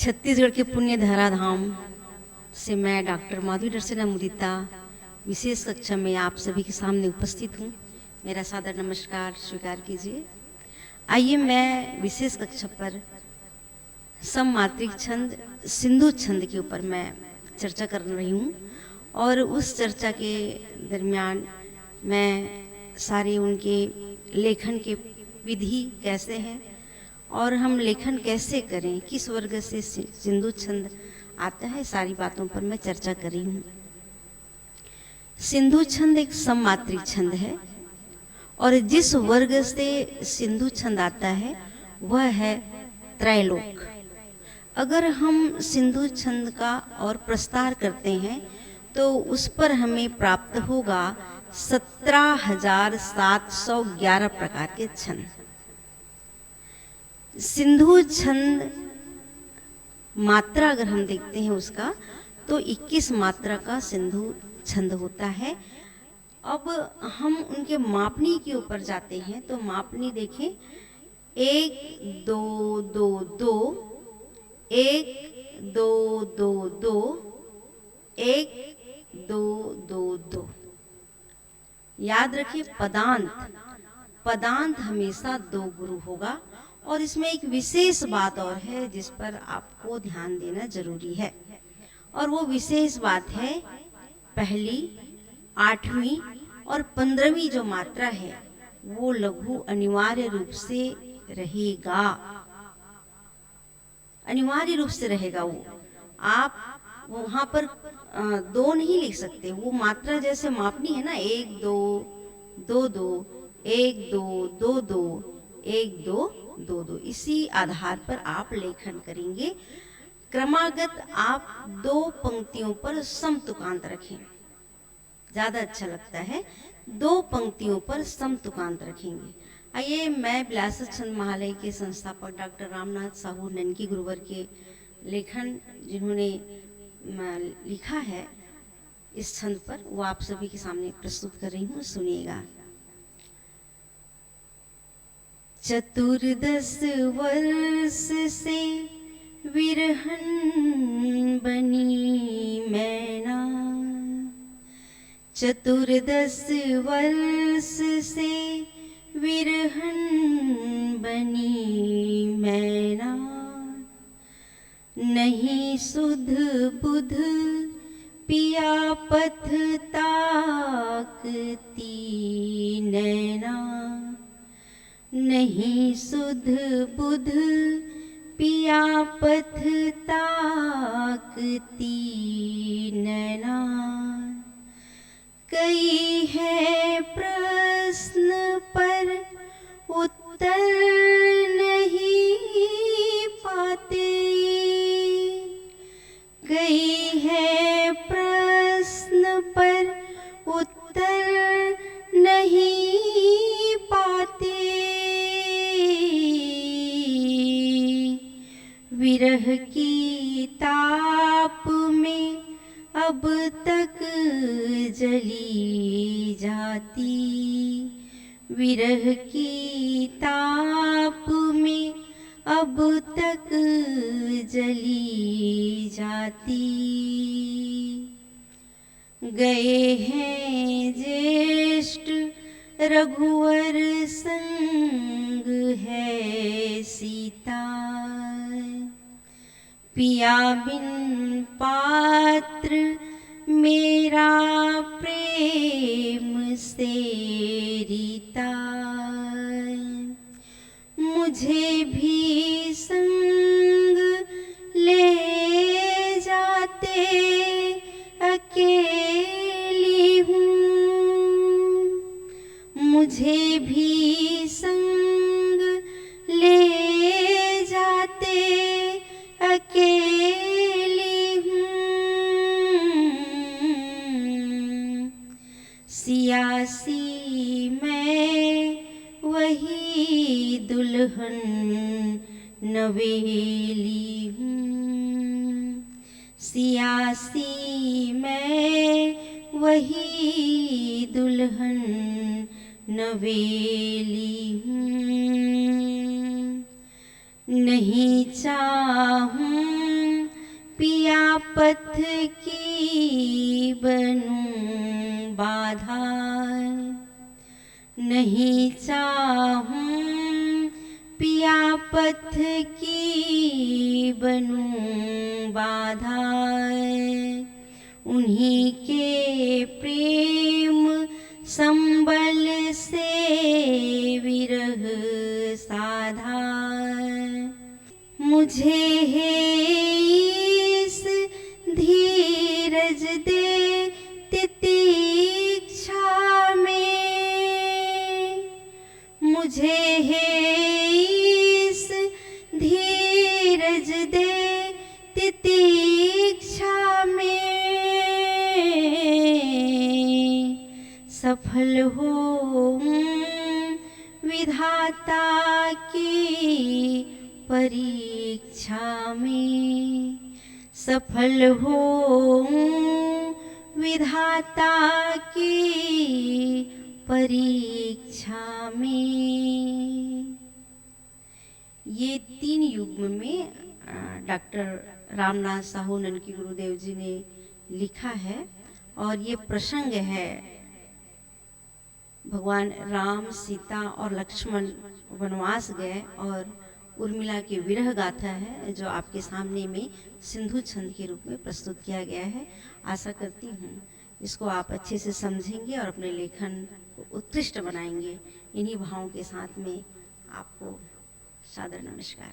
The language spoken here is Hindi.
छत्तीसगढ़ के पुण्य धराधाम से मैं डॉक्टर माधुरी दर्शना मुदिता विशेष कक्षा में आप सभी के सामने उपस्थित हूँ। मेरा सादर नमस्कार स्वीकार कीजिए। आइए मैं विशेष कक्षा पर सममात्रिक छंद सिंधु छंद के ऊपर मैं चर्चा कर रही हूँ और उस चर्चा के दरमियान मैं सारे उनके लेखन के विधि कैसे हैं और हम लेखन कैसे करें, किस वर्ग से सिंधु छंद आता है, सारी बातों पर मैं चर्चा कर रही हूँ। सिंधु छंद एक सममात्रिक छंद है और जिस वर्ग से सिंधु छंद आता है वह है त्रैलोक। अगर हम सिंधु छंद का और प्रस्तार करते हैं तो उस पर हमें प्राप्त होगा 17,711 प्रकार के छंद। सिंधु छंद मात्रा अगर हम देखते हैं उसका तो 21 मात्रा का सिंधु छंद होता है। अब हम उनके मापनी के ऊपर जाते हैं तो मापनी देखें 1 2 2 2 1 2 2 2 1 2 2 2। याद रखिए पदांत हमेशा दो गुरु होगा और इसमें एक विशेष बात और है जिस पर आपको ध्यान देना जरूरी है और वो विशेष बात है पहली, 8वीं और 15वीं जो मात्रा है वो लघु अनिवार्य रूप से रहेगा, अनिवार्य रूप से रहेगा। वो आप वहां पर दो नहीं लिख सकते। वो मात्रा जैसे मापनी है ना 1 2 2 2 1 2 2 2 1 2 2 2, इसी आधार पर आप लेखन करेंगे। क्रमागत आप 2 पंक्तियों पर समतुकांत रखें, ज्यादा अच्छा लगता है। 2 पंक्तियों पर समतुकांत रखेंगे। आइए मैं बिलास छंद महालय के संस्थापक डॉक्टर रामनाथ साहू ननकी गुरुवर के लेखन जिन्होंने लिखा है इस छंद पर वो आप सभी के सामने प्रस्तुत कर रही हूँ, सुनिएगा। चतुर्दश वर्ष से विरहन बनी मैना, चतुर्दश वर्ष से विरहन बनी मैना, नहीं सुध बुध पिया पथ ताकती नैना, नहीं सुध बुध पिया पथ ताकती नैना, कई है प्रश्न पर उत्तर नहीं पाते, कई है प्रश्न पर उत्तर नहीं पाते, विरह की ताप में अब तक जली जाती, विरह की ताप में अब तक जली जाती, गए हैं ज्येष्ठ रघुवर संग है सीता, पिया बिन पात्र मेरा प्रेम से रीता, मुझे भी संग ले जाते अकेली हूँ, मुझे भी संग ले जाते अकेली हूँ, सियासी मैं वही दुल्हन नवेली हूँ, सियासी मैं वही दुल्हन नवेली हूँ, नहीं चाहूँ पिया पथ की बनूं बाधा, नहीं चाहूं पिया पथ की बनूं बाधा, उन्हीं के प्रेम संबल से विरह साधा। मुझे है इस धीरज दे तितीक्षा में, मुझे है इस धीरज दे तितीक्षा में, सफल हो विधाता की परीक्षा में, सफल हो विधाता की परीक्षा में। ये 3 युग्म में डॉक्टर रामनाथ साहू ननकी गुरुदेव जी ने लिखा है और ये प्रसंग है भगवान राम, सीता और लक्ष्मण वनवास गए और उर्मिला की विरह गाथा है जो आपके सामने में सिंधु छंद के रूप में प्रस्तुत किया गया है। आशा करती हूँ इसको आप अच्छे से समझेंगे और अपने लेखन को उत्कृष्ट बनाएंगे। इन्हीं भावों के साथ में आपको सादर नमस्कार।